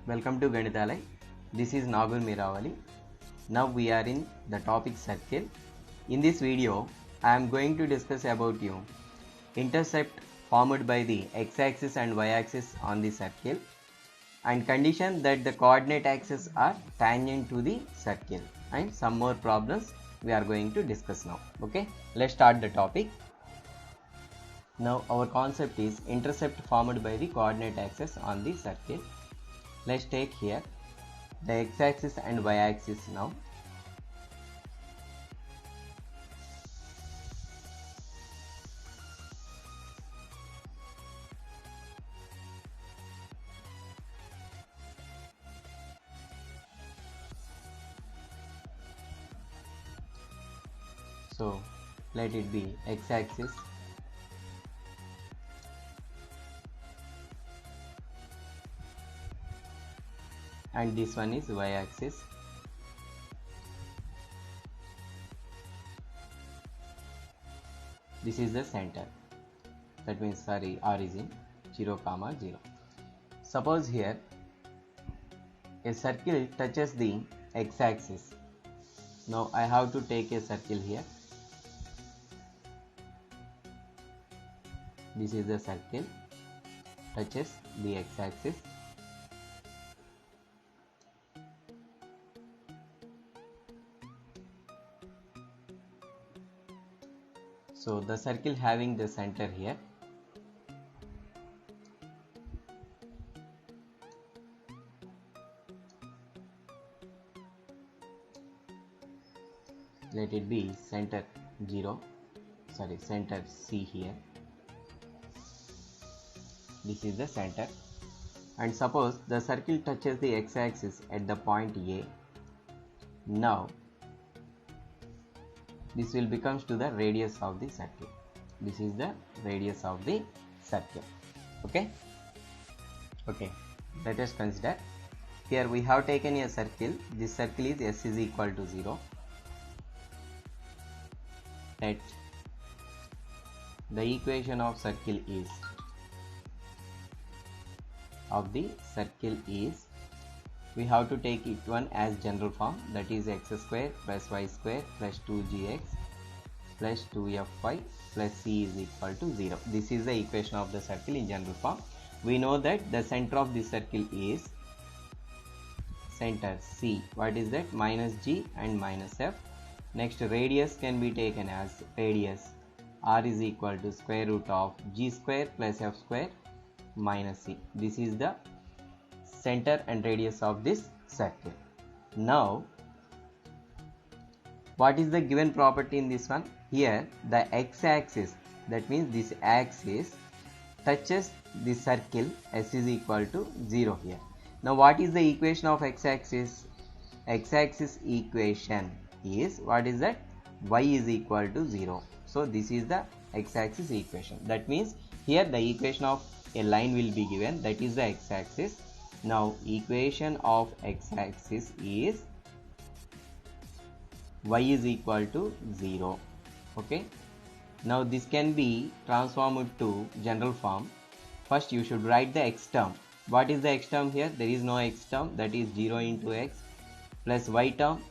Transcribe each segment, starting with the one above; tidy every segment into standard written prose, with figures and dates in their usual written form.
Welcome to Ganithalay. This is Nagur Miravali. Now we are in the topic circle. In this video, I am going to discuss about intercept formed by the x-axis and y-axis on the circle and condition that the coordinate axes are tangent to the circle, and some more problems we are going to discuss now. Okay, let's start the topic. Now our concept is intercept formed by the coordinate axis on the circle. Let's take here the x-axis and y-axis now. So let it be x-axis and this one is y-axis. This is the center, that means origin 0, 0. Suppose here a circle touches the x-axis. Now I have to take a circle here. This is the circle, touches the x-axis. So the circle having the center here. Let it be center center C here. This is the center, and suppose the circle touches the x-axis at the point A. Now this will becomes to the radius of the circle. This is the radius of the circle. Okay, let us consider here we have taken a circle. This circle is S is equal to 0. Let the equation of circle is we have to take it one as general form, that is x square plus y square plus 2gx plus 2fy plus c is equal to 0. This is the equation of the circle in general form. We know that the center of the circle is center C. What is that? Minus g and minus f. Next, radius can be taken as radius r is equal to square root of g square plus f square minus c. This is the center and radius of this circle. Now what is the given property in this one? Here the x-axis, that means this axis touches the circle S is equal to 0 here. Now what is the equation of x-axis? X-axis equation is, what is that? Y is equal to 0. So this is the x-axis equation. That means here the equation of a line will be given, that is the x-axis. Now equation of x-axis is y is equal to 0. Okay, now this can be transformed to general form. First you should write the x term. What is the x term here? There is no x term, that is 0 into x plus y term.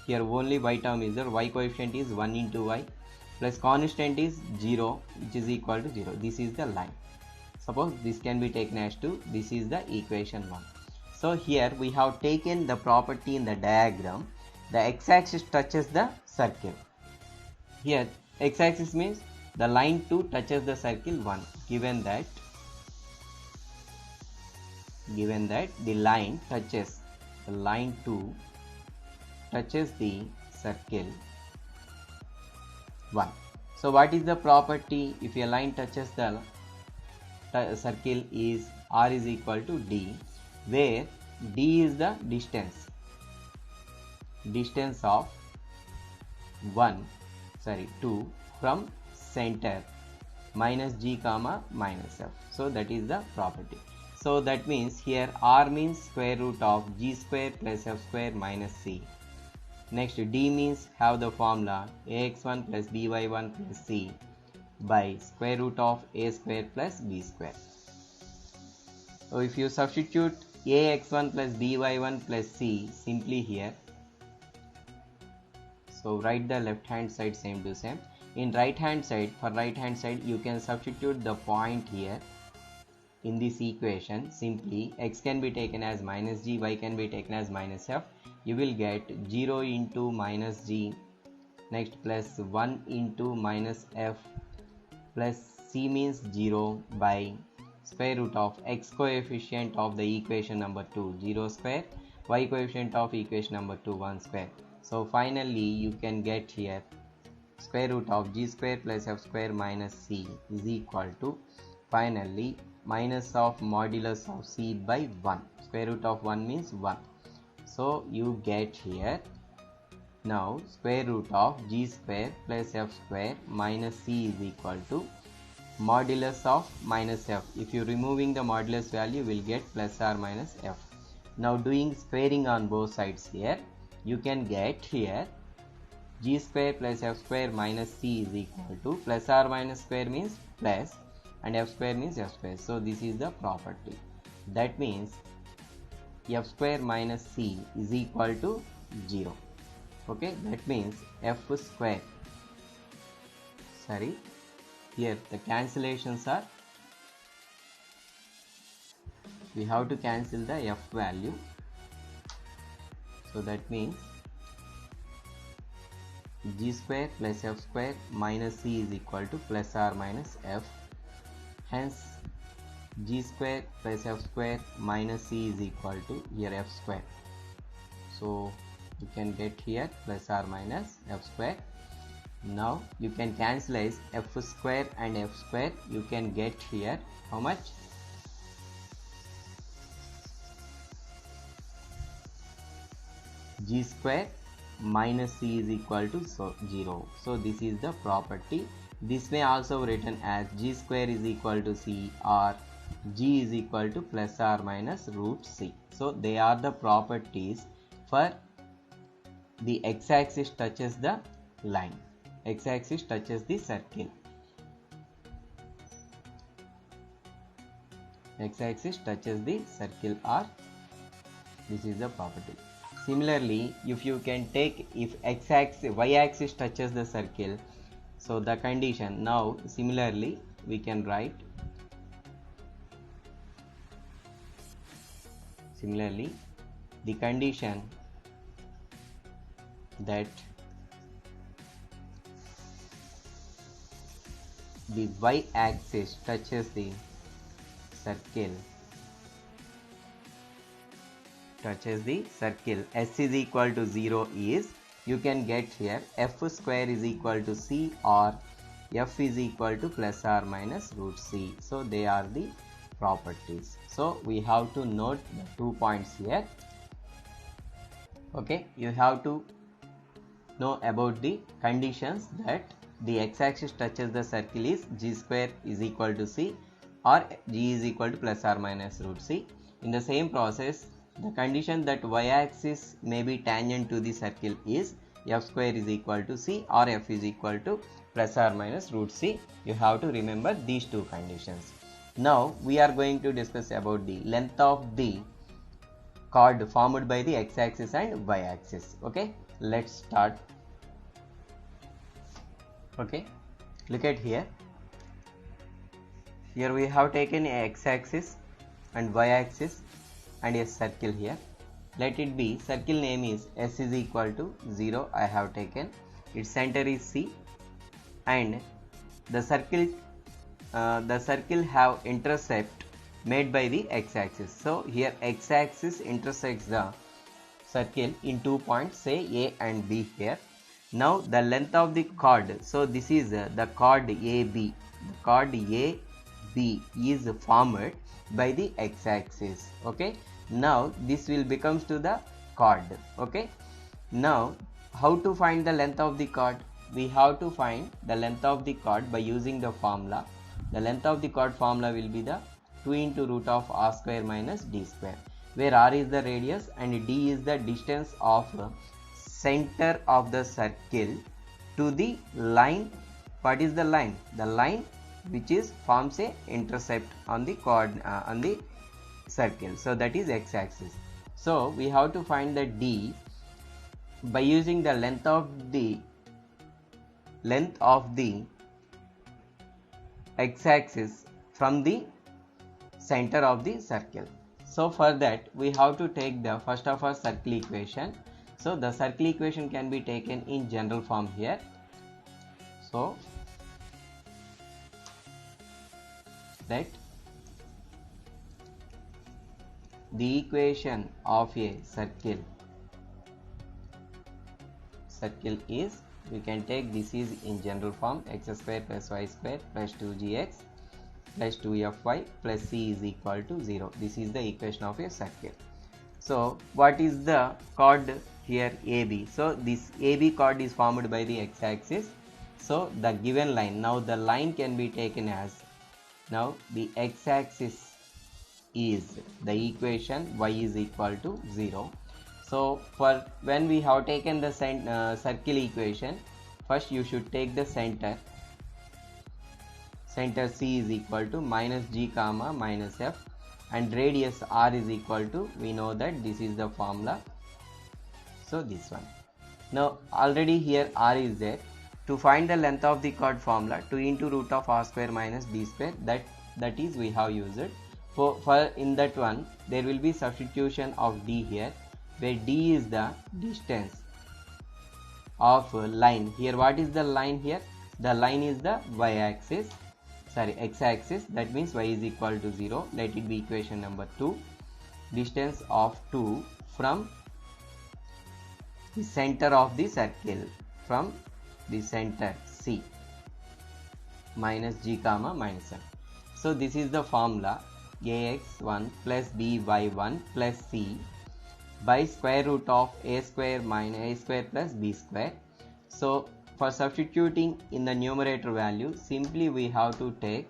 Here only y term is there. Y coefficient is 1 into y plus constant is 0, which is equal to 0. This is the line. Suppose this can be taken as 2. This is the equation 1. So here we have taken the property in the diagram. The x-axis touches the circle. Here x-axis means the line 2 touches the circle 1. Given that the line 2 touches the circle 1. So what is the property if a line touches the circle is r is equal to d, where d is the distance of 2 from center minus g comma minus f. So that is the property. So that means here r means square root of g square plus f square minus c. Next d means have the formula ax1 plus by1 plus c by square root of a square plus b square. So if you substitute ax1 plus by1 plus c simply here. So write the left hand side same to same. In right hand side, for right hand side you can substitute the point here in this equation. Simply x can be taken as minus g, y can be taken as minus f. You will get 0 into minus g, next plus 1 into minus f plus c means 0 by square root of x coefficient of the equation number 2 0 square, y coefficient of equation number 2 1 square. So finally you can get here square root of g square plus f square minus c is equal to finally minus of modulus of c by 1. Square root of 1 means 1. So you get here now square root of g square plus f square minus c is equal to modulus of minus f. If you removing the modulus value, you will get plus or minus f. Now doing squaring on both sides here, you can get here g square plus f square minus c is equal to plus or minus square means plus and f square means f square. So this is the property. That means f square minus c is equal to 0. Okay, that means f square, sorry, here the cancellations are, we have to cancel the f value. So that means g square plus f square minus c is equal to plus or minus f. Hence g square plus f square minus c is equal to here f square. So you can get here plus or minus f square. Now you can cancelize f square and f square. You can get here how much? G square minus c is equal to 0. So this is the property. This may also written as g square is equal to c or g is equal to plus or minus root c. So they are the properties for the x-axis touches the line, x-axis touches the circle, x-axis touches the circle, or this is the property. Similarly, if you can take if x-axis, y-axis touches the circle, so the condition, now similarly we can write, similarly the condition that the y-axis touches the circle, s is equal to 0 is, you can get here f square is equal to c or f is equal to plus or minus root c. So they are the properties. So we have to note the 2 points here. Okay, you have to know about the conditions that the x-axis touches the circle is g square is equal to c or g is equal to plus or minus root c. In the same process, the condition that y-axis may be tangent to the circle is f square is equal to c or f is equal to plus or minus root c. You have to remember these two conditions. Now we are going to discuss about the length of the chord formed by the x-axis and y-axis. Okay, let's start. Okay, look at here. Here we have taken a x-axis and y-axis and a circle here. Let it be, circle name is s is equal to 0. I have taken its center is c, and the circle have intercept made by the x-axis. So here x-axis intersects the circle in 2 points, say a and b here. Now the length of the chord, so this is the chord AB. The chord AB is formed by the x-axis. Okay, now this will becomes to the chord. Okay, now how to find the length of the chord? We have to find the length of the chord by using the formula. The length of the chord formula will be the 2 into root of r square minus d square, where r is the radius and d is the distance of center of the circle to the line. What is the line? The line which is forms a intercept on the chord on the circle. So that is x-axis. So we have to find the d by using the length of the x-axis from the center of the circle. So for that we have to take the first of all circle equation. So the circle equation can be taken in general form here. So that the equation of a circle is, we can take this is in general form, x square plus y square plus 2gx plus 2fy plus c is equal to 0. This is the equation of a circle. So what is the chord here? AB. So this AB chord is formed by the x-axis. So the given line, now the line can be taken as, now the x-axis is the equation y is equal to 0. So for when we have taken the circle equation, first you should take the center c is equal to minus g comma minus f, and radius r is equal to, we know that this is the formula, so this one. Now already here r is there. To find the length of the chord formula, 2 into root of r square minus d square, that is we have used it. For in that one there will be substitution of d here, where d is the distance of line. Here what is the line here? The line is the x-axis, that means y is equal to 0. Let it be equation number 2. Distance of 2 from the center of the circle, from the center C, minus g comma minus f. So this is the formula, ax1 plus by1 plus c by square root of a square minus a square plus b square. So for substituting in the numerator value, simply we have to take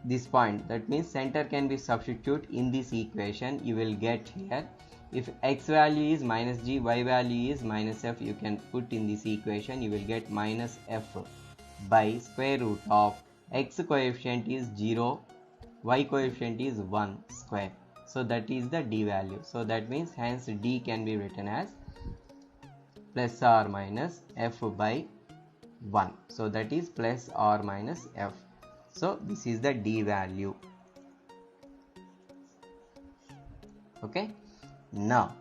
this point, that means center can be substituted in this equation. You will get here, if x value is minus g, y value is minus f, you can put in this equation. You will get minus f by square root of x coefficient is 0, y coefficient is 1 square. So that is the d value. So that means hence d can be written as plus or minus f by 1. So that is plus or minus f. So this is the d value. Okay. Now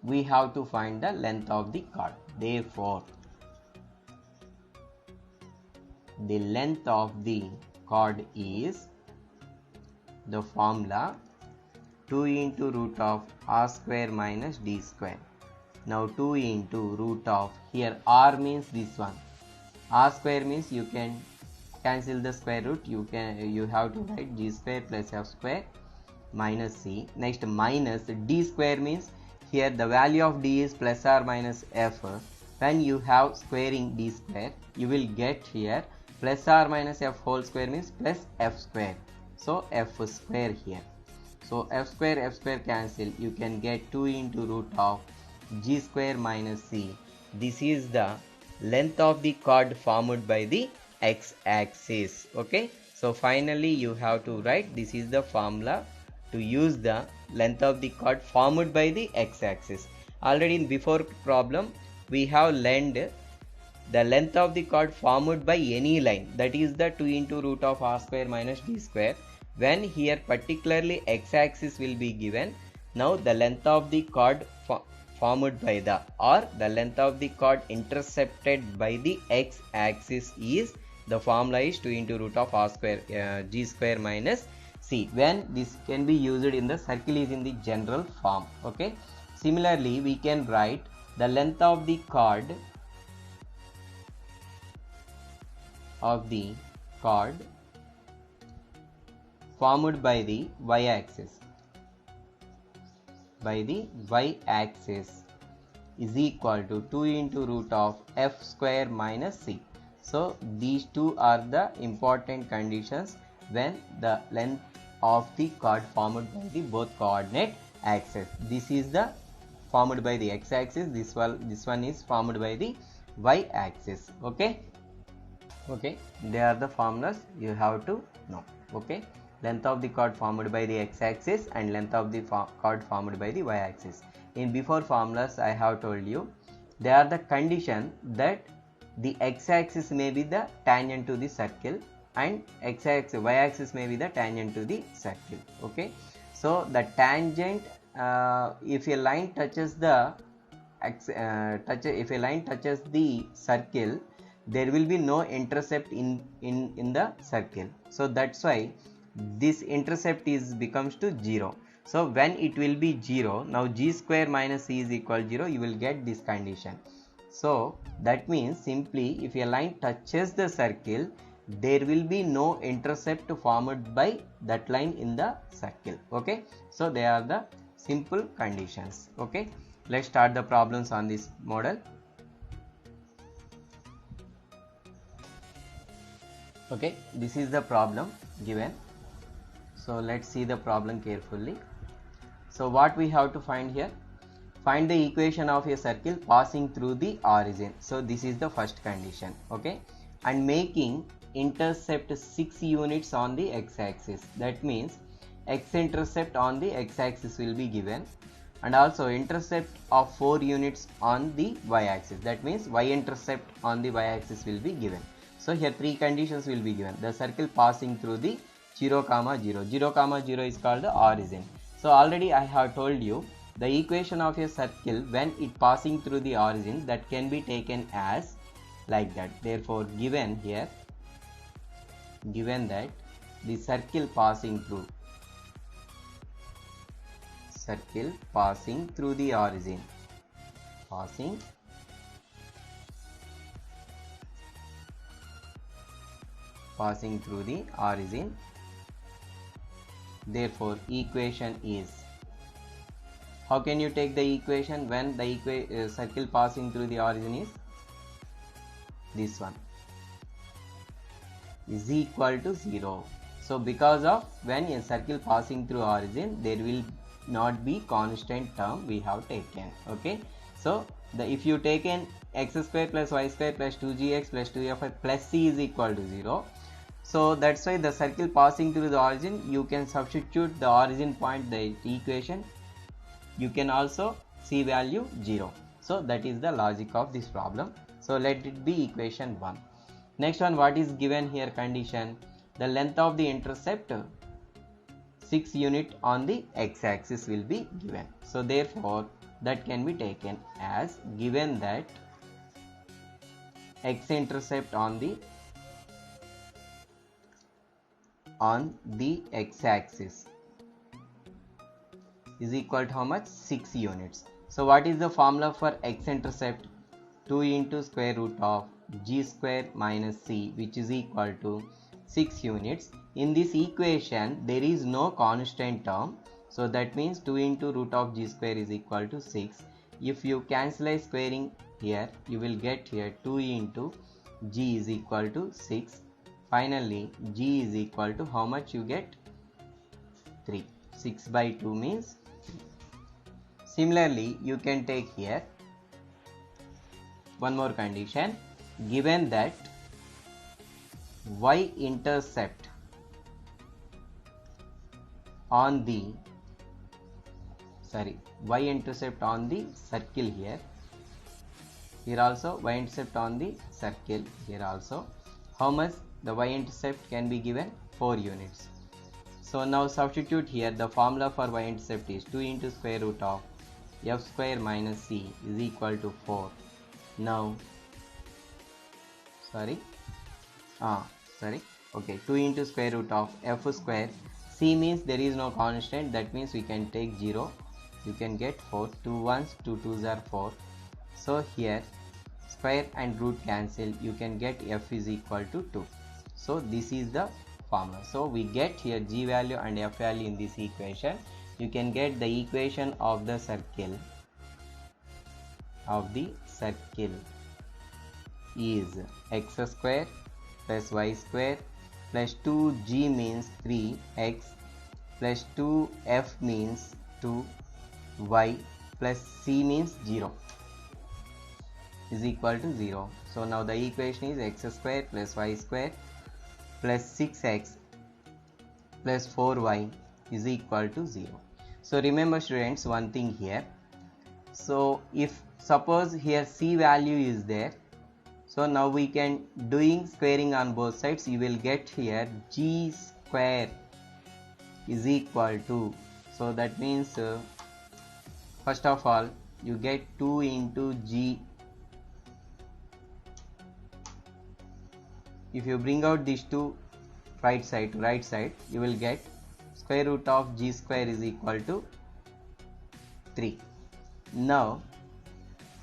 we have to find the length of the chord. Therefore the length of the chord is the formula 2 into root of r square minus d square. Now 2 into root of, here r means this one, r square means you can cancel the square root, you have to write g square plus f square minus c. Next minus d square means here the value of d is plus or minus f. When you have squaring d square, you will get here plus or minus f whole square means plus f square. So f square here. So f square cancel, you can get 2 into root of g square minus c. This is the length of the chord formed by the x-axis. Okay. So finally you have to write, this is the formula to use the length of the chord formed by the x-axis. Already in before problem we have learned the length of the chord formed by any line, that is the 2 into root of r square minus d square. When here particularly x-axis will be given, now the length of the chord formed by the, or the length of the chord intercepted by the x-axis is, the formula is 2 into root of r square g square minus c. When this can be used in the circle is in the general form. Okay. Similarly we can write the length of the chord formed by the y-axis, is equal to 2 into root of f square minus c. So these two are the important conditions when the length of the chord formed by the both coordinate axes. This is the formed by the x-axis, this one is formed by the y-axis. Okay. Okay, they are the formulas you have to know. Okay. length of the chord formed by the x-axis and length of the chord formed by the y-axis. In before formulas I have told you, they are the condition that the x-axis may be the tangent to the circle and y-axis may be the tangent to the circle. Okay, so the tangent, if a line touches the circle, there will be no intercept in the circle. So that's why this intercept becomes to 0. So when it will be 0, now g square minus c is equal to 0, you will get this condition. So that means simply if a line touches the circle, there will be no intercept formed by that line in the circle. Okay, so they are the simple conditions. Okay, let's start the problems on this model. Okay, this is the problem given. So let's see the problem carefully. So what we have to find here? Find the equation of a circle passing through the origin. So this is the first condition. Okay, and making intercept 6 units on the x-axis. That means x intercept on the x-axis will be given, and also intercept of 4 units on the y-axis. That means y intercept on the y-axis will be given. So here 3 conditions will be given. The circle passing through the 0, 0. 0, 0 is called the origin. So already I have told you the equation of a circle when it passing through the origin, that can be taken as like that. Therefore given here, given that the circle passing through the origin, passing through the origin, therefore equation is, how can you take the equation when the circle passing through the origin is this one, is equal to 0. So because of when a circle passing through origin, there will not be constant term we have taken. Okay, so if you taken x square plus y square plus 2gx plus 2fy plus c is equal to 0, so that's why the circle passing through the origin, you can substitute the origin point, the equation, you can also see value 0. So that is the logic of this problem. So let it be equation 1. Next one, what is given here condition? The length of the intercept 6 unit on the x-axis will be given. So therefore that can be taken as, given that x intercept on the x-axis is equal to how much? 6 units. So what is the formula for x intercept? 2 into square root of g square minus c, which is equal to 6 units. In this equation there is no constant term, so that means 2 into root of g square is equal to 6. If you cancel squaring here, you will get here 2 into g is equal to 6. Finally g is equal to how much you get? 3. 6 by 2 means 3. Similarly you can take here one more condition, given that y intercept on the circle here also y intercept on the circle here also, how much the y intercept can be given? 4 units. So now substitute here, the formula for y intercept is 2 into square root of f square minus c is equal to 4. Now 2 into square root of f square, c means there is no constant, that means we can take 0, you can get 4. 2 ones, 2 twos are 4. So here square and root cancel, you can get f is equal to 2. So this is the formula. So we get here g value and f value in this equation. You can get the equation of the circle is x square plus y square plus 2g means 3x plus 2f means 2y plus c means 0 is equal to 0. So now the equation is x square plus y square plus 6x plus 4y is equal to 0. So remember students one thing here. So if suppose here c value is there, so now we can doing squaring on both sides, you will get here g square is equal to, so that means first of all you get 2 into g. If you bring out these two right side to right side, you will get square root of g square is equal to 3. Now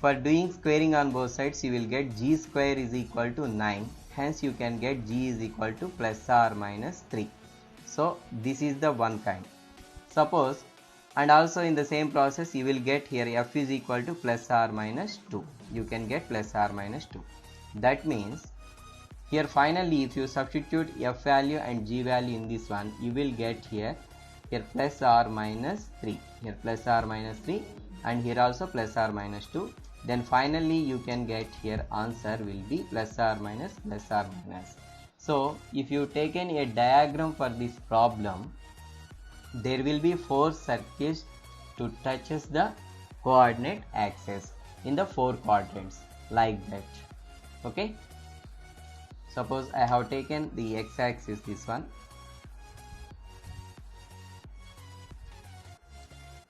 for doing squaring on both sides, you will get g square is equal to 9. Hence you can get g is equal to plus or minus 3. So this is the one kind. Suppose, and also in the same process you will get here f is equal to plus or minus 2. You can get plus or minus 2. That means here finally if you substitute f value and g value in this one, you will get here plus or minus 3, here plus or minus 3, and here also plus or minus 2. Then finally you can get here answer will be plus or minus plus or minus. So if you taken a diagram for this problem, there will be 4 circles to touches the coordinate axis in the 4 quadrants like that. Okay, suppose I have taken the x-axis, this one.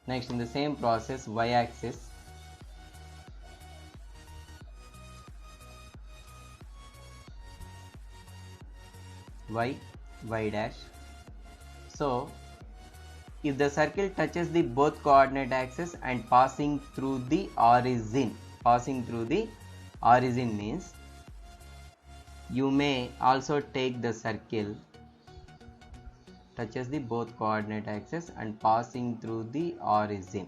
Next in the same process y-axis, y dash. So if the circle touches the both coordinate axes and passing through the origin means you may also take the circle touches the both coordinate axes and passing through the origin.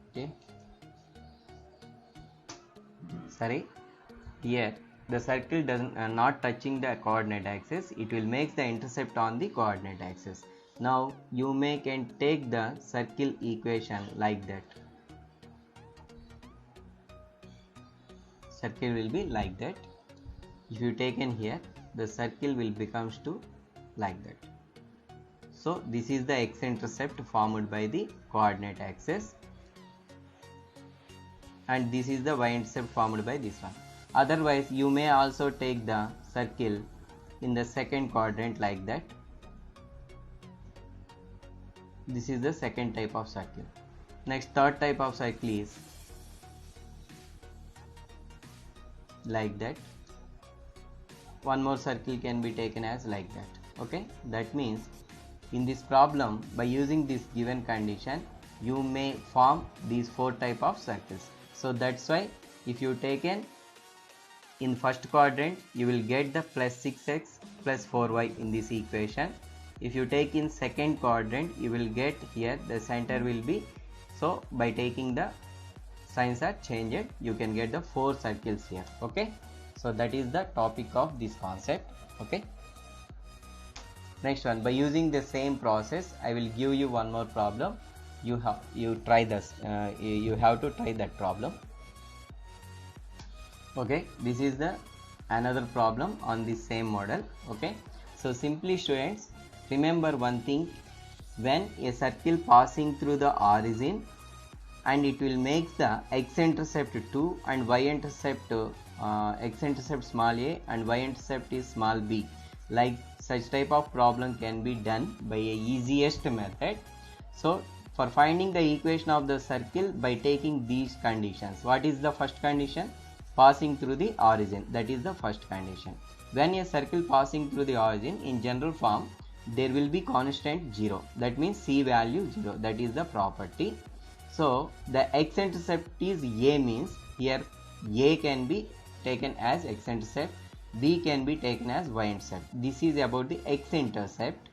Okay, sorry, here the circle doesn't not touching the coordinate axis, it will make the intercept on the coordinate axis. Now you can take the circle equation like that. Circle will be like that. If you taken here, the circle will becomes to like that. So this is the x intercept formed by the coordinate axis, and this is the y intercept formed by this one. Otherwise you may also take the circle in the second quadrant like that. This is the second type of circle. Next, third type of circle is like that. One more circle can be taken as like that. Okay, that means in this problem, by using this given condition, you may form these 4 type of circles. So that's why if you taken in first quadrant, you will get the plus 6x plus 4y in this equation. If you take in second quadrant, you will get here the center will be, so by taking the signs are changed, you can get the 4 circles here. Okay, so that is the topic of this concept. Okay, next one, by using the same process, I will give you one more problem. You try this, you have to try that problem. Okay, this is the another problem on the same model. Okay, so simply students, remember one thing, when a circle passing through the origin and it will make the x intercept 2 and y intercept x intercept small a and y intercept is small b, like such type of problem can be done by a easiest method. So for finding the equation of the circle by taking these conditions, what is the first condition? Passing through the origin, that is the first condition. When a circle passing through the origin, in general form there will be constant 0, that means c value 0, that is the property. So the x intercept is a, means here a can be taken as x intercept, b can be taken as y intercept. This is about the x intercept,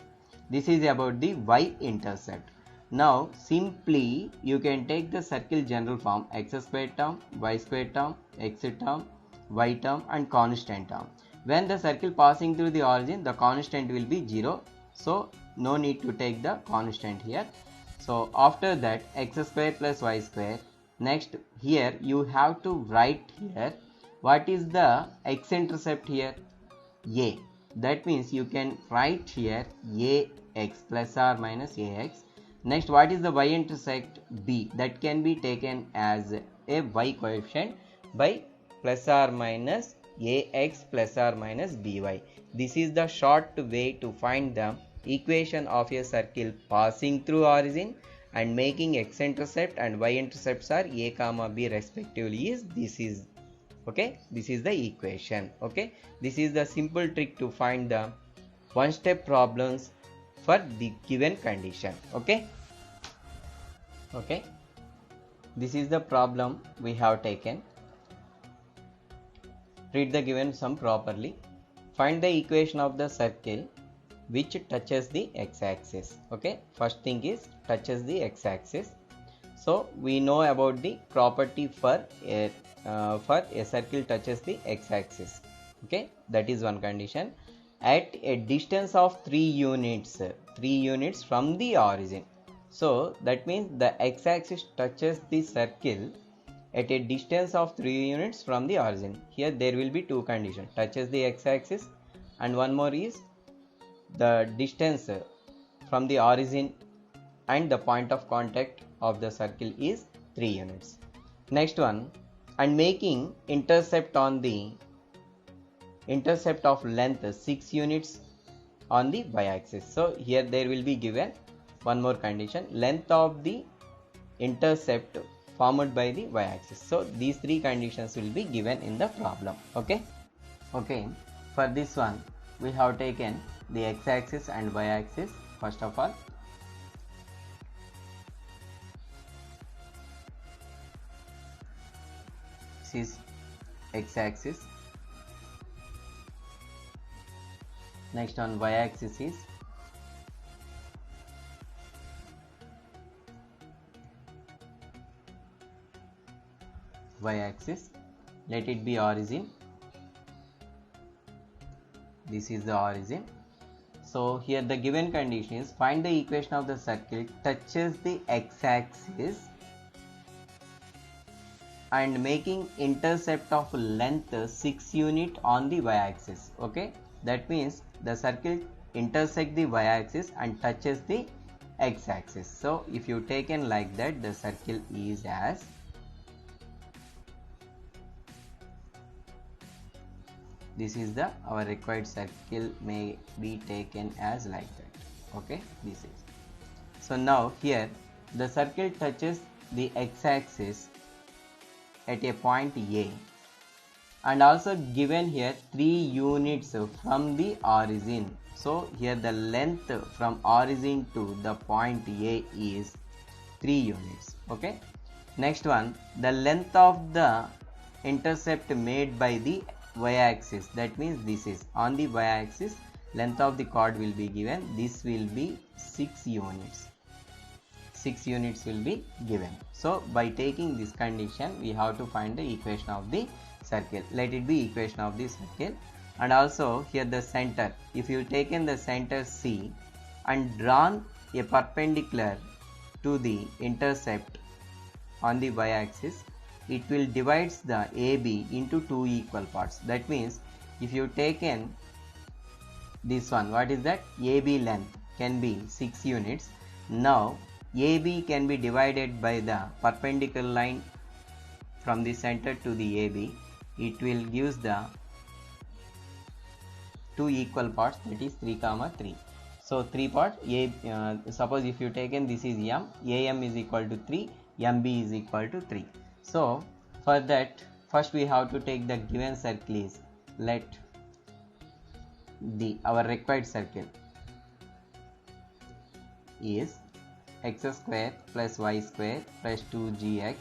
this is about the y intercept. Now simply you can take the circle general form, x square term, y square term, x term, y term and constant term. When the circle passing through the origin, the constant will be 0, so no need to take the constant here. So after that, x square plus y square. Next, here you have to write here what is the x intercept here, a. That means you can write here ax plus or minus ax. Next, what is the y-intercept b? That can be taken as a y coefficient by plus or minus ax plus or minus by. This is the short way to find the equation of a circle passing through origin and making x-intercept and y-intercepts are a comma b respectively. This is okay, this is the equation. Okay, this is the simple trick to find the one step problems for the given condition. Okay, this is the problem we have taken. Read the given sum properly. Find the equation of the circle which touches the x-axis. Okay, first thing is touches the x-axis. So we know about the property for a circle touches the x-axis. Okay, that is one condition. At a distance of 3 units from the origin. So that means the x-axis touches the circle at a distance of 3 units from the origin. Here there will be two conditions: touches the x-axis, and one more is the distance from the origin and the point of contact of the circle is 3 units. Next one, and making intercept on the intercept of length 6 units on the y-axis. So here there will be given one more condition: length of the intercept formed by the y-axis. So these three conditions will be given in the problem. Okay, for this one we have taken the x-axis and y-axis. First of all, this is x-axis. Next on y-axis is y-axis. Let it be origin. This is the origin. So here the given condition is find the equation of the circle touches the x-axis and making intercept of length 6 unit on the y-axis. Okay, that means the circle intersect the y-axis and touches the x-axis. So if you taken like that, the circle is as this is the our required circle may be taken as like that. Okay, this is. So now here the circle touches the x-axis at a point A and also given here 3 units from the origin. So here the length from origin to the point A is 3 units. Okay, next one, the length of the intercept made by the y-axis, that means this is on the y-axis, length of the chord will be given. This will be 6 units. 6 units will be given. So by taking this condition we have to find the equation of the circle. Let it be equation of the circle. And also here the center, if you taken the center C and drawn a perpendicular to the intercept on the y-axis, it will divides the AB into 2 equal parts. That means if you taken this one, what is that? AB length can be 6 units. Now AB can be divided by the perpendicular line from the center to the AB. It will gives the 2 equal parts, that is 3 comma 3. So 3 parts. Suppose if you taken this is M, AM is equal to 3, MB is equal to 3. So for that, first we have to take the given circle is, let the our required circle is x square plus y square plus 2gx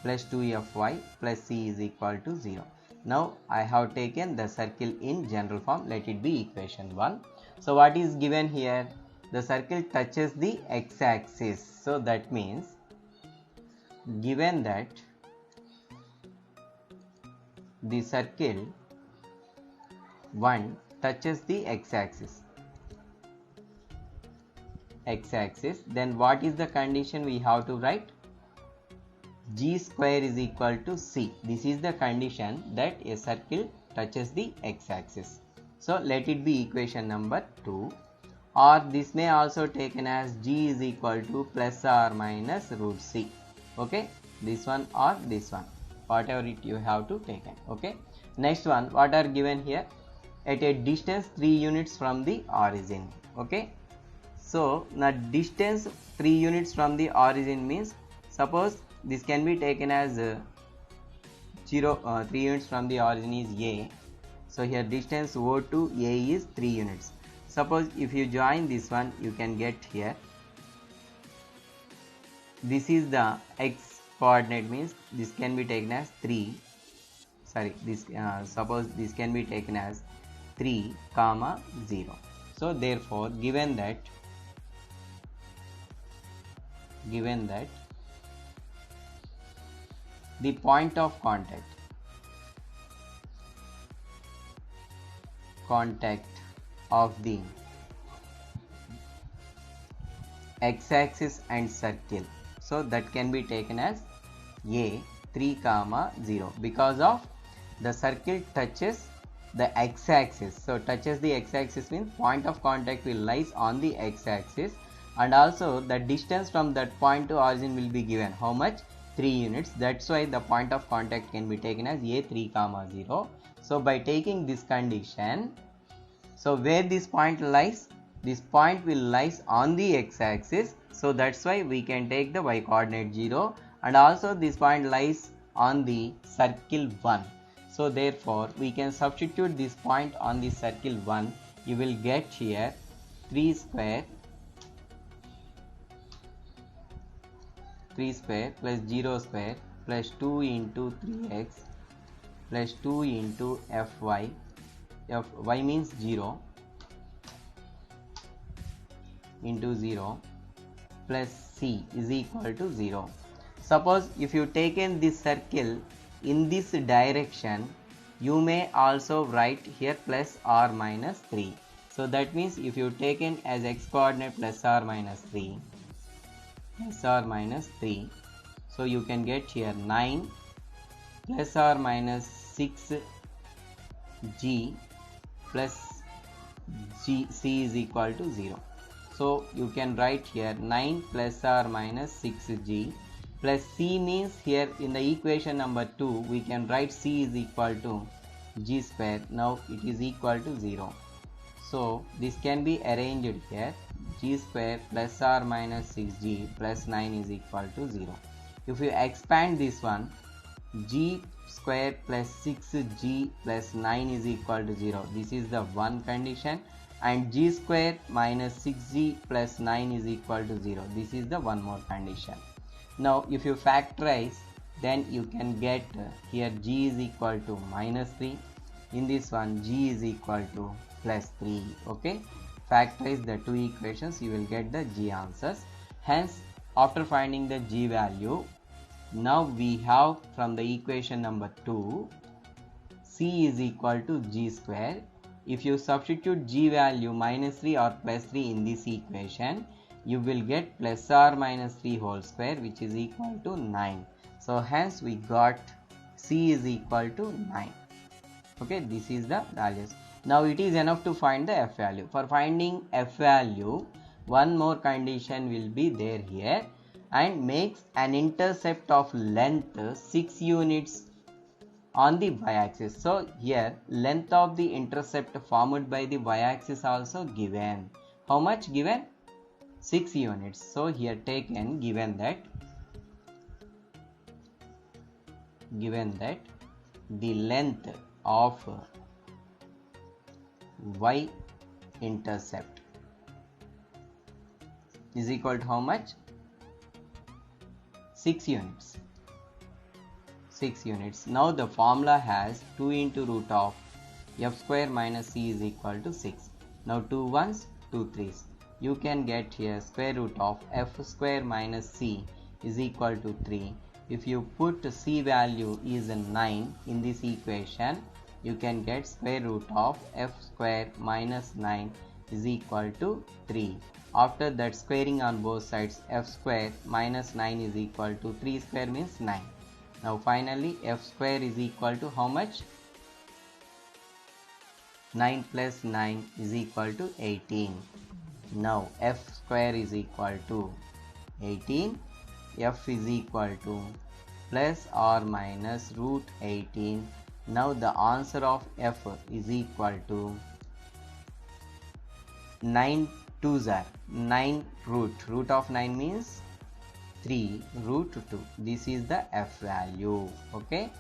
plus 2fy plus c is equal to 0. Now I have taken the circle in general form. Let it be equation 1. So what is given here? The circle touches the x-axis. So that means given that the circle 1 touches the x-axis, then what is the condition we have to write? G square is equal to C. This is the condition that a circle touches the x-axis. So let it be equation number 2, or this may also taken as g is equal to plus or minus root c. Okay, this one or this one, whatever it you have to take. Okay, next one, what are given here? At a distance 3 units from the origin. Okay, so the distance 3 units from the origin means, suppose this can be taken as 3 units from the origin is a. So here distance O to A is 3 units. Suppose if you join this one, you can get here, this is the x coordinate, means this can be taken as 3, sorry, this suppose this can be taken as 3 comma 0. So therefore given that the point of contact of the x-axis and circle, so that can be taken as a 3 comma 0, because of the circle touches the x-axis. So touches the x-axis means point of contact will lies on the x-axis, and also the distance from that point to origin will be given how much, 3 units. That's why the point of contact can be taken as a 3 comma 0. So by taking this condition, so where this point lies, this point will lies on the x-axis, so that's why we can take the y coordinate 0, and also this point lies on the circle 1. So therefore we can substitute this point on the circle 1. You will get here 3 square plus 0 square plus 2 into 3x plus 2 into fy, fy means 0 into 0 plus c is equal to 0. Suppose if you taken this circle in this direction, you may also write here plus or minus 3. So that means if you taken as x coordinate plus or minus 3, so you can get here 9 plus or minus 6 g plus g c is equal to 0. So you can write here 9 plus or minus 6g plus c, means here in the equation number 2 we can write c is equal to g square. Now it is equal to 0. So this can be arranged here, g square plus or minus 6g plus 9 is equal to 0. If you expand this one, g square plus 6g plus 9 is equal to 0. This is the one condition, and g square minus 6g plus 9 is equal to 0. This is the one more condition. Now if you factorize, then you can get here g is equal to minus 3. In this one g is equal to plus 3. Okay, factorize the two equations, you will get the g answers. Hence after finding the g value, now we have from the equation number 2 c is equal to g square. If you substitute g value minus 3 or plus 3 in this equation, you will get plus or minus 3 whole square, which is equal to 9. So hence we got c is equal to 9. Okay, this is the values. Now it is enough to find the f value. For finding f value, one more condition will be there here, and makes an intercept of length 6 units on the y-axis. So here length of the intercept formed by the y-axis also given. How much given? 6 units. So here taken, given that the length of y intercept is equal to how much? 6 units. 6 units. Now the formula has 2 into root of f square minus c is equal to 6. Now 2 ones, 2 threes. You can get here square root of f square minus c is equal to 3. If you put c value is 9 in this equation, you can get square root of f square minus 9 is equal to 3. After that squaring on both sides, f square minus 9 is equal to 3 square means 9. Now finally f square is equal to how much? 9 plus 9 is equal to 18. Now f square is equal to 18. F is equal to plus or minus root 18. Now the answer of f is equal to 9 2s are 9 root of 9 means 3 root 2. This is the f value. Okay,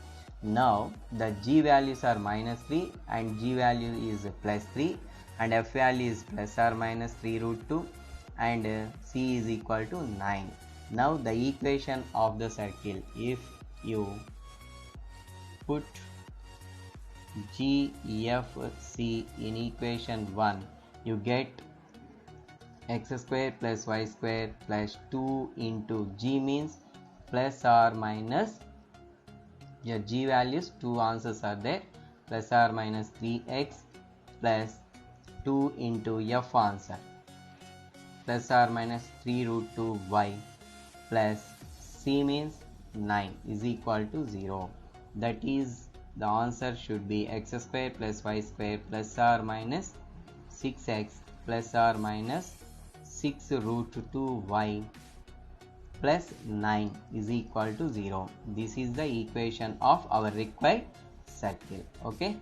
now the g values are minus 3 and g value is plus 3 and f value is plus or minus 3 root 2 and c is equal to 9. Now the equation of the circle, if you put g f c in equation 1, you get x square plus y square plus 2 into g means plus or minus, your g values, two answers are there, plus or minus 3x plus 2 into f answer plus or minus 3 root 2 y plus c means 9 is equal to 0. That is, the answer should be x square plus y square plus or minus 6x plus or minus 6 root 2y plus 9 is equal to 0. This is the equation of our required circle. Okay.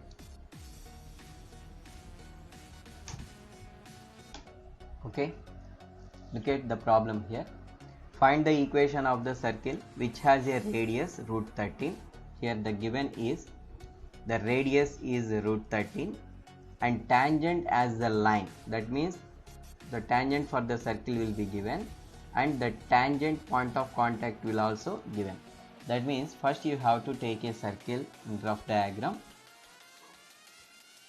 Okay. Look at the problem here. Find the equation of the circle which has a radius root 13. Here the given is the radius is root 13 and tangent as the line. That means the tangent for the circle will be given and the tangent point of contact will also given. That means first you have to take a circle in rough diagram.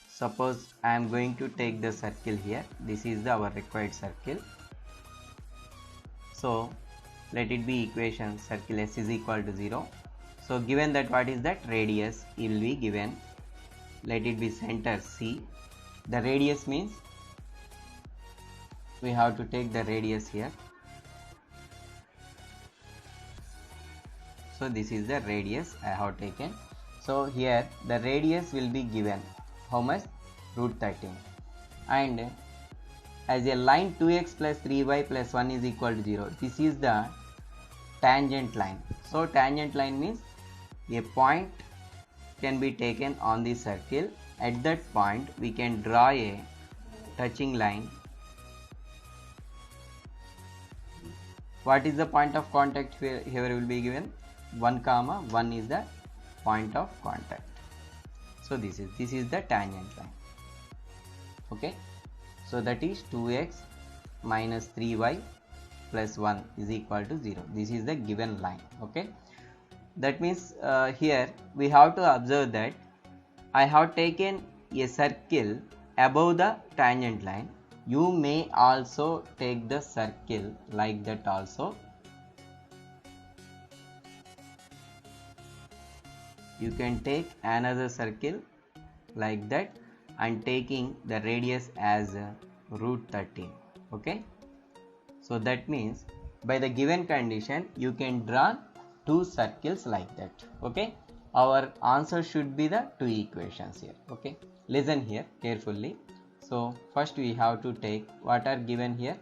Suppose I am going to take the circle here. This is our required circle. So let it be equation circle s is equal to 0. So given that, what is that radius will be given. Let it be center C. The radius means we have to take the radius here. So this is the radius I have taken. So here the radius will be given how much? Root 13. And as a line 2x plus 3y plus 1 is equal to 0. This is the tangent line. So tangent line means a point can be taken on the circle. At that point we can draw a touching line. What is the point of contact here will be given? 1 comma 1 is the point of contact. So this is the tangent line. Okay, so that is 2x minus 3y plus 1 is equal to 0. This is the given line. Okay, that means here we have to observe that I have taken a circle above the tangent line. You may also take the circle like that also. You can take another circle like that and taking the radius as root 13. Okay, so that means by the given condition you can draw two circles like that. Okay, our answer should be the two equations here. Okay, listen here carefully. So first we have to take what are given here.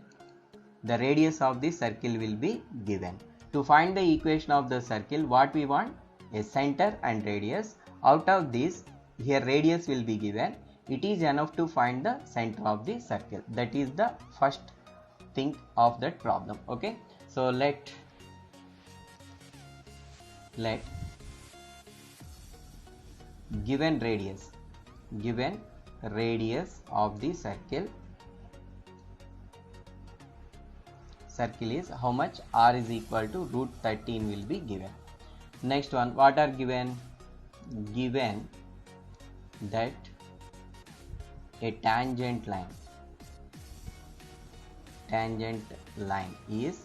The radius of the circle will be given. To find the equation of the circle, what we want? A center and radius. Out of this, here radius will be given. It is enough to find the center of the circle. That is the first thing of that problem. Okay, so let given radius of the circle is how much? R is equal to root 13 will be given. Next one, what are given? Given that a tangent line is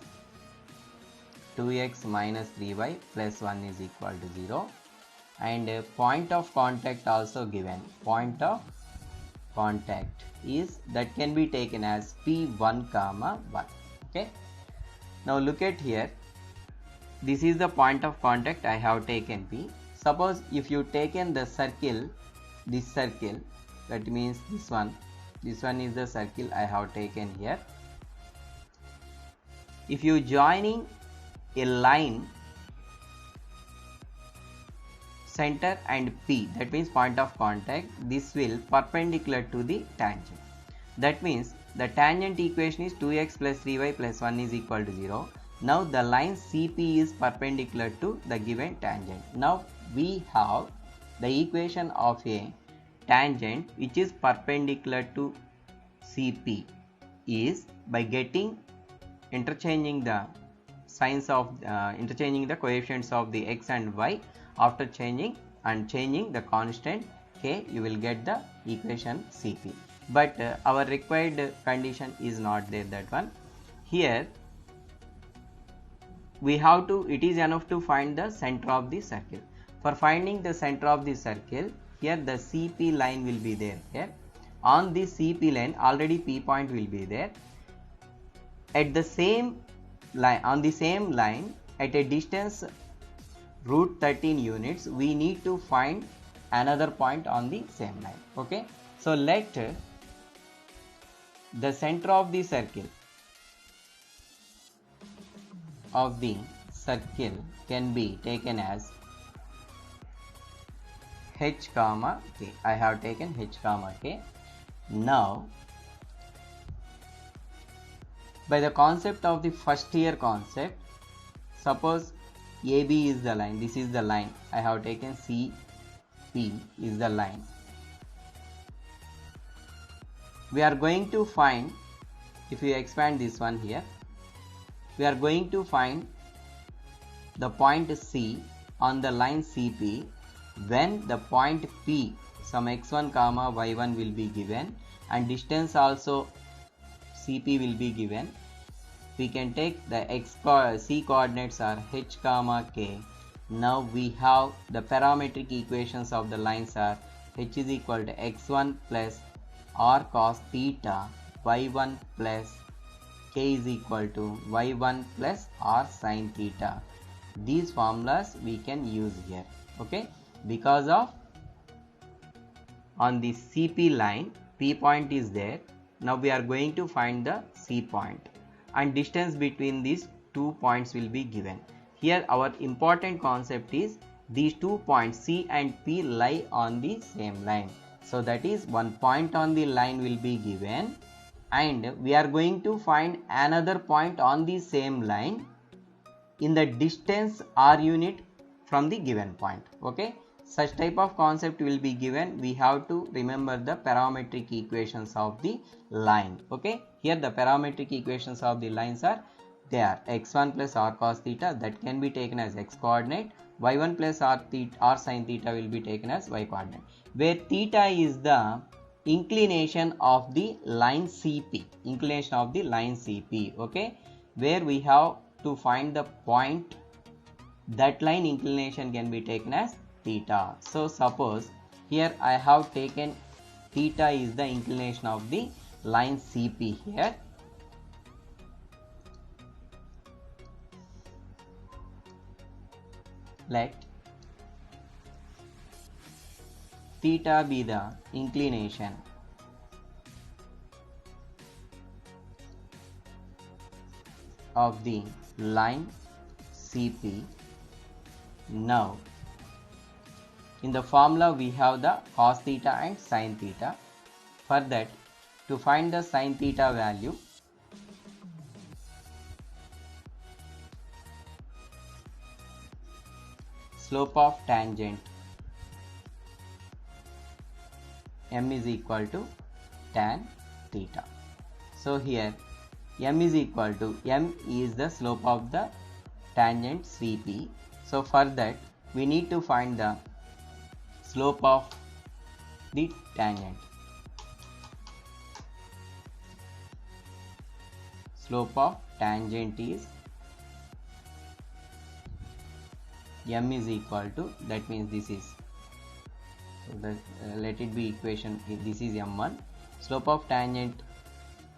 2x minus 3y plus 1 is equal to 0 and a point of contact also given. Point of contact is that can be taken as P1 comma 1. Okay, now look at here. This is the point of contact I have taken P. Suppose if you taken the circle, this circle, that means this one is the circle I have taken here. If you joining a line center and P, that means point of contact, this will perpendicular to the tangent. That means the tangent equation is 2x plus 3y plus 1 is equal to 0. Now the line CP is perpendicular to the given tangent. Now we have the equation of a tangent which is perpendicular to CP is by interchanging the signs of interchanging the coefficients of the x and y. After changing the constant k, you will get the equation CP. But our required condition is not there, that one. Here we have to, it is enough to find the center of the circle. For finding the center of the circle, here the CP line will be there. Here on the CP line already P point will be there. At the same line, on the same line, at a distance root 13 units, we need to find another point on the same line. Okay, so let the center of the circle can be taken as h comma k. I have taken h comma k. Now by the concept of the first year concept, suppose AB is the line, this is the line, I have taken CP is the line. We are going to find, if you expand this one here, we are going to find the point C on the line CP when the point P, some x1 comma y1 will be given and distance also CP will be given. We can take the C coordinates are h comma k. Now we have the parametric equations of the lines are h is equal to x1 plus r cos theta, y1 plus k is equal to y1 plus r sin theta. These formulas we can use here. Okay, because of on the CP line P point is there. Now we are going to find the C point and distance between these 2 points will be given. Here our important concept is these 2 points C and P lie on the same line. So that is one point on the line will be given and we are going to find another point on the same line in the distance r unit from the given point. Okay, such type of concept will be given. We have to remember the parametric equations of the line. Okay, here the parametric equations of the lines are there. X1 plus r cos theta, that can be taken as x coordinate. Y1 plus r sin theta will be taken as y coordinate, where theta is the inclination of the line CP, okay, where we have to find the point, that line inclination can be taken as theta. So suppose here I have taken theta is the inclination of the line CP here. Let theta be the inclination of the line CP. Now in the formula we have the cos theta and sin theta. For that, to find the sin theta value, slope of tangent m is equal to tan theta. So here m is the slope of the tangent CP. So for that we need to find the slope of the tangent. Slope of tangent is m is equal to, that means this is, so that let it be equation, this is m1. Slope of tangent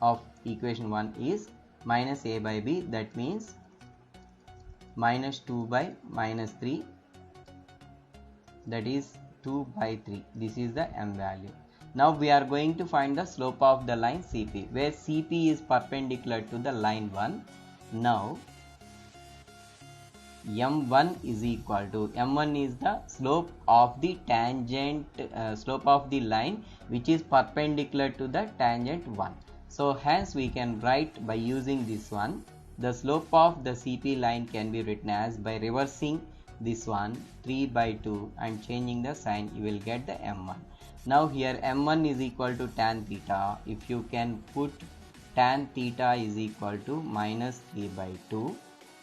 of equation 1 is minus a by b, that means minus 2 by minus 3, that is 2 by 3. This is the m value. Now we are going to find the slope of the line CP, where CP is perpendicular to the line 1. Now M1 is equal to, M1 is the slope of the tangent, slope of the line which is perpendicular to the tangent 1. So hence we can write by using this one, the slope of the CP line can be written as, by reversing this one 3 by 2 and changing the sign, you will get the M1. Now here M1 is equal to tan theta. If you can put tan theta is equal to minus 3 by 2.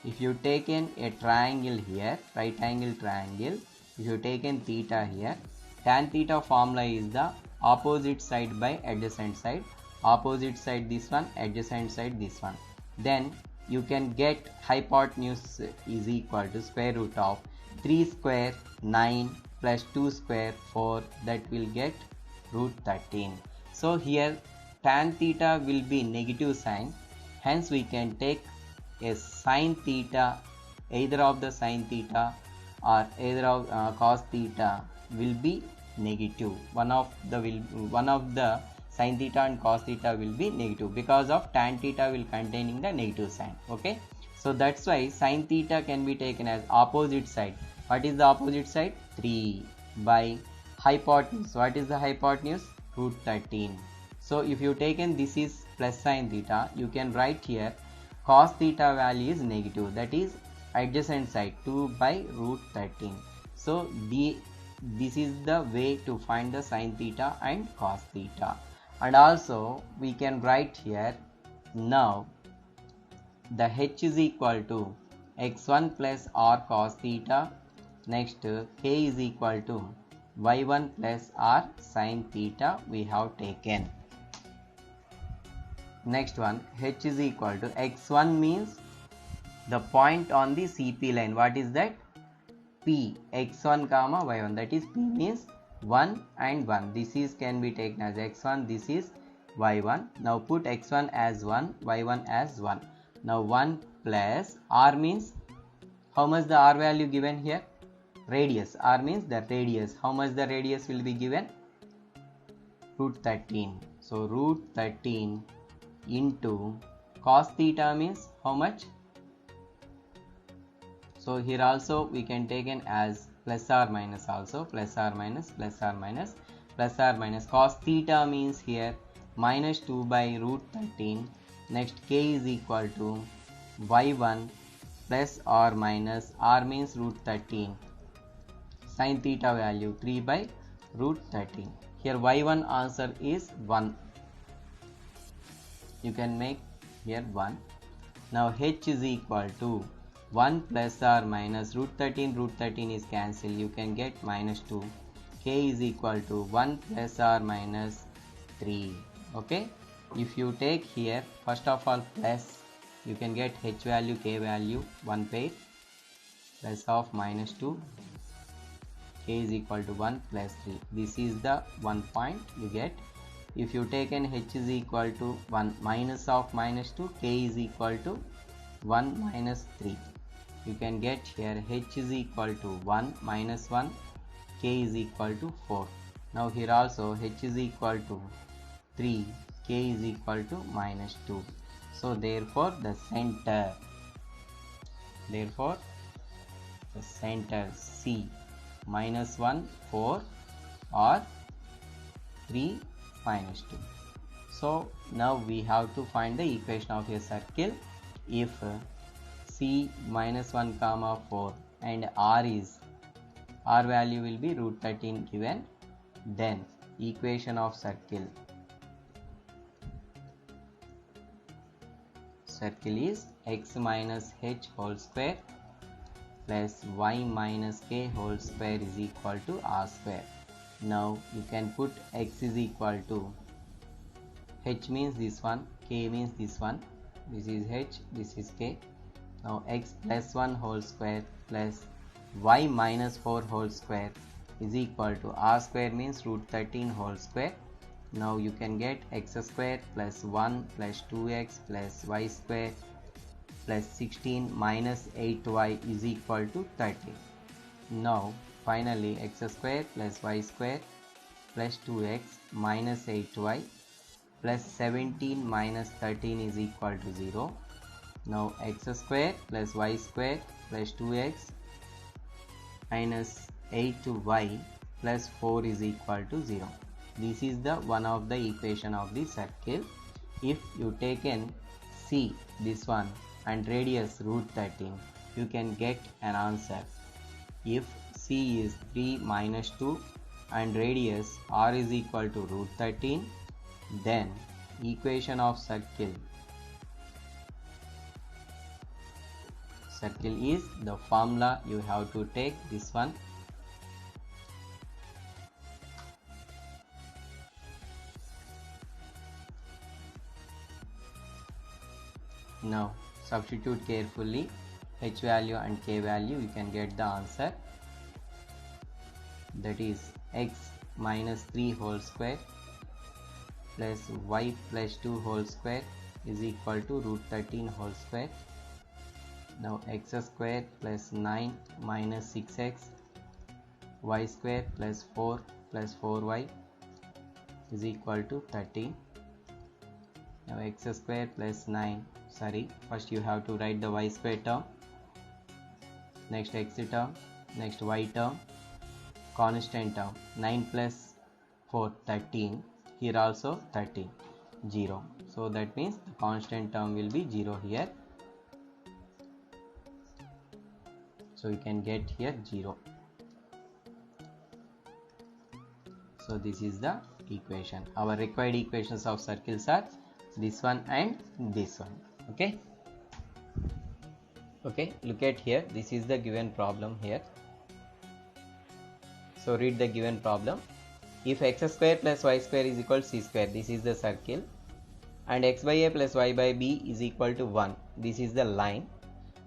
If you taken a triangle here, right angle triangle, if you taken theta here, tan theta formula is the opposite side by adjacent side. Opposite side this one, adjacent side this one. Then you can get hypotenuse is equal to square root of 3 square 9 plus 2 square 4, that will get root 13. So here tan theta will be negative sign, hence we can take a sin theta, either of the sin theta or either of cos theta will be negative. One of the sin theta and cos theta will be negative because of tan theta will containing the negative sign. Okay, so that's why sin theta can be taken as opposite side. What is the opposite side? 3 by hypotenuse. What is the hypotenuse? Root 13. So if you taken this is plus sin theta, you can write here cos theta value is negative, that is adjacent side 2 by root 13. So this is the way to find the sin theta and cos theta. And also we can write here, now the h is equal to x1 plus r cos theta. Next k is equal to y1 plus r sin theta we have taken. Next one, h is equal to x1 means the point on the CP line. What is that? P, x1 comma y1, that is P means 1 and 1. This is can be taken as x1, this is y1. Now put x1 as 1, y1 as 1. Now 1 plus r means, how much the r value given here? Radius. R means the radius. How much the radius will be given? Root 13. So root 13 into cos theta means how much? So here also we can take in as plus or minus, also plus or minus, plus or minus, plus or minus. Cos theta means here minus 2 by root 13. Next k is equal to y1 plus or minus, r means root 13. Sin theta value 3 by root 13. Here y1 answer is 1. You can make here 1. Now h is equal to 1 plus or minus root 13 is cancelled. You can get minus 2. K is equal to 1 plus or minus 3. Okay. If you take here first of all plus, you can get h value, k value, 1 pair plus of minus 2. K is equal to 1 plus 3. This is the 1 point you get. If you take an h is equal to 1 minus of minus 2, k is equal to 1 minus 3. You can get here h is equal to 1 minus 1, k is equal to 4. Now here also h is equal to 3, k is equal to minus 2. So therefore the center C minus 1 4 or 3 minus 2. So now we have to find the equation of a circle. If C minus 1 comma 4 and R value will be root 13 given, then equation of circle is x minus h whole square plus y minus k whole square is equal to r square. Now you can put x is equal to, h means this one, k means this one, this is h, this is k. Now x plus 1 whole square plus y minus 4 whole square is equal to r square means root 13 whole square. Now you can get x square plus 1 plus 2x plus y square plus 16 minus 8y is equal to 30. Now finally x square plus y square plus 2x minus 8y plus 17 minus 13 is equal to 0. Now x square plus y square plus 2x minus 8y plus 4 is equal to 0. This is the one of the equation of the circle. If you taken C, this one, and radius root 13, you can get an answer. If C is 3 minus 2 and radius r is equal to root 13, then equation of circle is the formula you have to take this one. Now substitute carefully h value and k value, you can get the answer. That is x minus 3 whole square plus y plus 2 whole square is equal to root 13 whole square. Now x square plus 9 minus 6x y square plus 4 plus 4y is equal to 13. Now x square plus 9, first you have to write the y square term, next x term, next y term, constant term, 9 plus 4 13, here also 13, 0. So that means the constant term will be 0 here. So you can get here 0. So this is the equation. Our required equations of circles are this one and this one. Okay, look at here, this is the given problem here. So read the given problem. If x square plus y square is equal to c square, this is the circle, and x by a plus y by b is equal to 1, this is the line.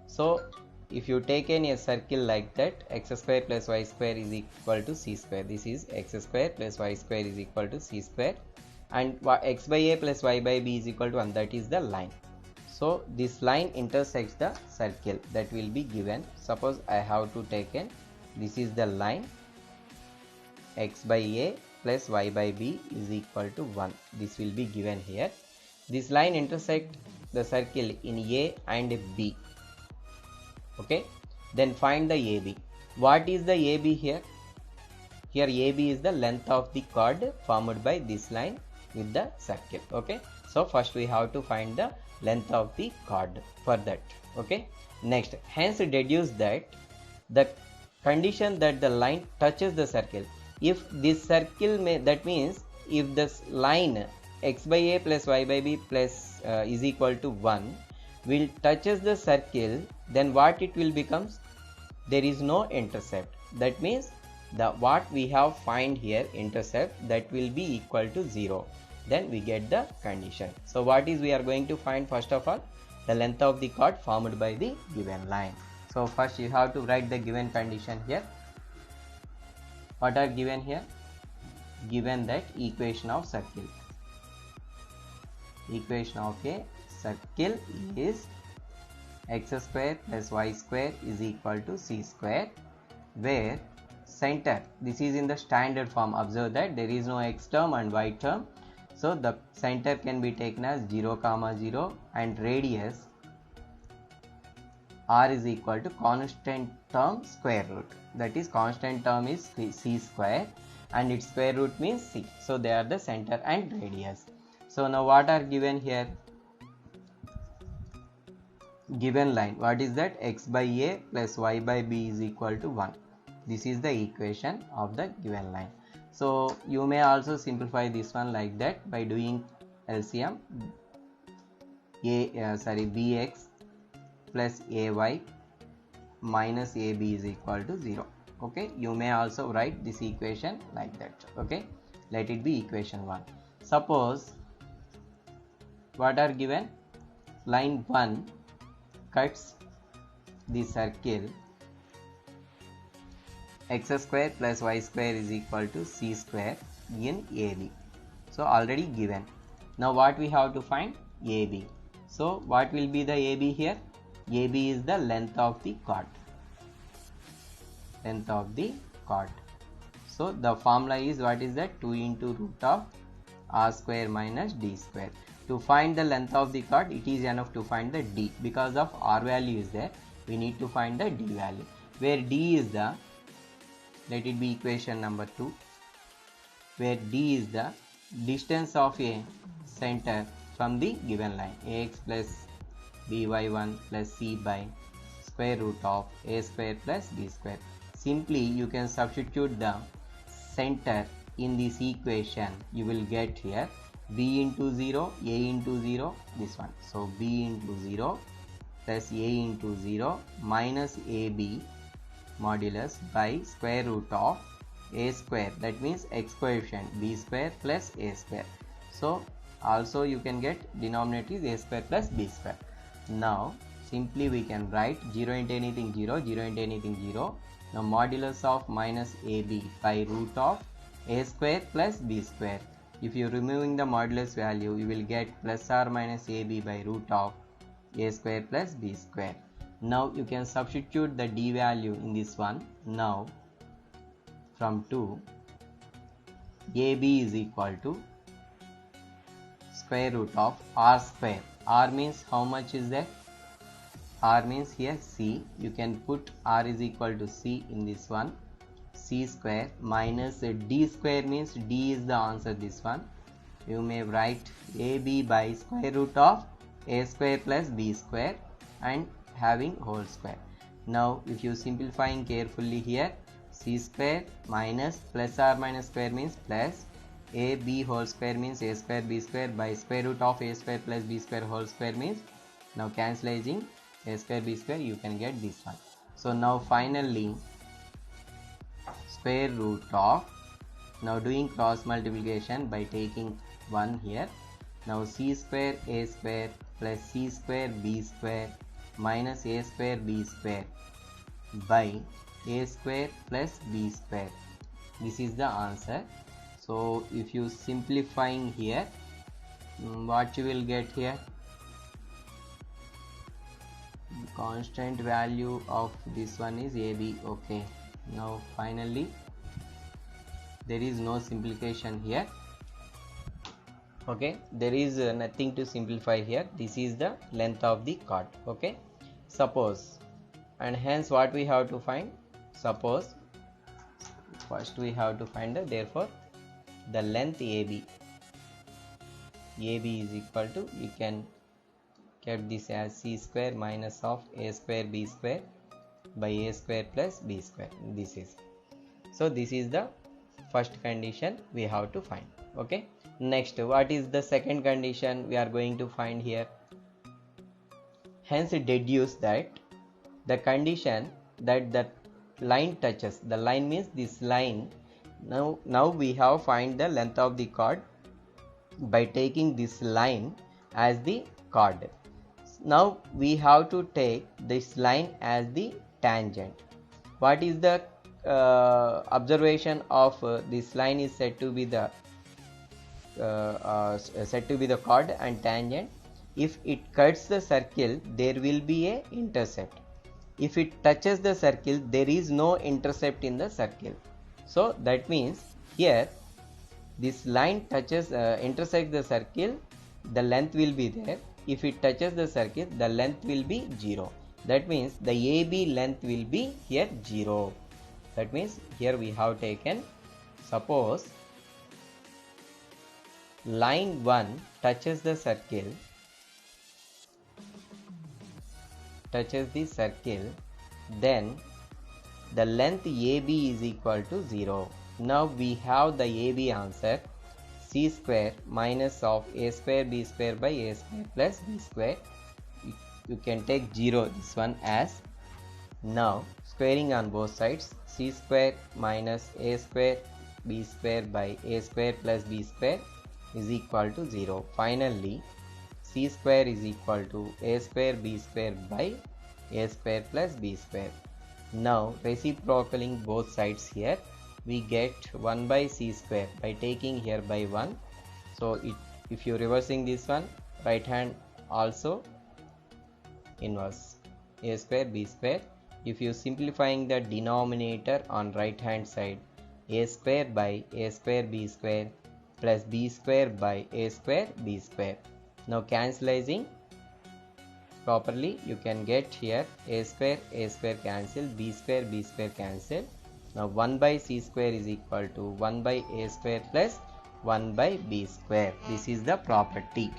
So if you take a circle like that, x square plus y square is equal to c square, this is x square plus y square is equal to c square, and x by a plus y by b is equal to 1, that is the line. So this line intersects the circle, that will be given. Suppose I have to take this is the line, x by a plus y by b is equal to 1, this will be given here. This line intersects the circle in a and b. Okay, then find the AB. What is the AB here? Here AB is the length of the chord formed by this line with the circle. Okay, so first we have to find the length of the chord for that. Okay, next, hence deduce that the condition that the line touches the circle. If this circle that means if this line x by a plus y by b plus is equal to 1 will touches the circle, then what it will becomes? There is no intercept. That means the what we have find here intercept, that will be equal to 0. Then we get the condition. So what is we are going to find? First of all, the length of the chord formed by the given line. So first you have to write the given condition here. What are given here? Given that equation of circle. Equation of a circle is x square plus y square is equal to c square, where center, this is in the standard form. Observe that there is no x term and y term. So the center can be taken as 0, 0, and radius r is equal to constant term square root. That is constant term is c square and its square root means c. So they are the center and radius. So now what are given here? Given line, what is that? X by a plus y by b is equal to 1. This is the equation of the given line. So you may also simplify this one like that by doing LCM. Bx plus ay minus ab is equal to 0. Okay, you may also write this equation like that. Okay, let it be equation 1. Suppose what are given? Line 1 cuts the circle x square plus y square is equal to c square in AB. So already given. Now what we have to find? AB. So what will be the AB here? AB is the length of the chord. Length of the chord. So the formula is, what is that? 2 into root of r square minus d square. To find the length of the chord, it is enough to find the d. Because of r value is there, we need to find the d value, where d is the, let it be equation number 2, where d is the distance of a center from the given line, ax plus by1 plus c by square root of a square plus b square. Simply you can substitute the center in this equation. You will get here b into 0, a into 0, this one. So b into 0 plus a into 0 minus ab modulus by square root of a square, that means x coefficient, b square plus a square. So also you can get denominator is a square plus b square. Now simply we can write 0 into anything 0, 0 into anything 0. Now modulus of minus ab by root of a square plus b square. If you removing the modulus value, you will get plus or minus ab by root of a square plus b square. Now you can substitute the d value in this one. Now from 2, ab is equal to square root of r square. R means how much is that? R means here c. You can put r is equal to c in this one. C square minus d square means d is the answer, this one. You may write ab by square root of a square plus b square and having whole square. Now if you simplifying carefully here, c square minus plus or minus square means plus, ab whole square means a square b square by square root of a square plus b square whole square means, now cancelling a square b square, you can get this one. So now finally square root of, now doing cross multiplication by taking 1 here. Now c square a square plus c square b square minus a square b square by a square plus b square. This is the answer. So if you simplifying here, what you will get here? Constant value of this one is ab. Okay, now finally there is no simplification here. Okay, there is nothing to simplify here. This is the length of the chord. Okay, suppose, and hence what we have to find? Suppose first we have to find the, therefore the length ab is equal to, you can get this as c square minus of a square b square by a square plus b square. This is, so this is the first condition we have to find. Okay, next what is the second condition we are going to find here? Hence deduce that the condition that the line touches, the line means this line. Now we have find the length of the chord by taking this line as the chord. Now we have to take this line as the tangent. What is the observation of this line is said to be the chord and tangent. If it cuts the circle, there will be a intercept. If it touches the circle, there is no intercept in the circle. So that means here this line touches intersects the circle, the length will be there. If it touches the circle, the length will be 0. That means the AB length will be here 0. That means here we have taken, suppose line 1 touches the circle, then the length AB is equal to 0. Now we have the AB answer, c square minus of a square b square by a square plus b square. You can take 0 this one as. Now squaring on both sides, c square minus a square b square by a square plus b square is equal to 0. Finally c square is equal to a square b square by a square plus b square. Now reciprocaling both sides here, we get 1 by c square by taking here by 1. So if you reversing this one, right hand also inverse a square b square. If you simplifying the denominator on right hand side, a square by a square b square plus b square by a square b square. Now cancellizing properly, you can get here a square cancel, b square cancel. Now 1 by c square is equal to 1 by a square plus 1 by b square. This is the property.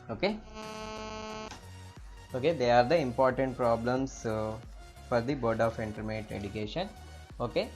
Okay, they are the important problems for the Board of Intermediate Education. Okay,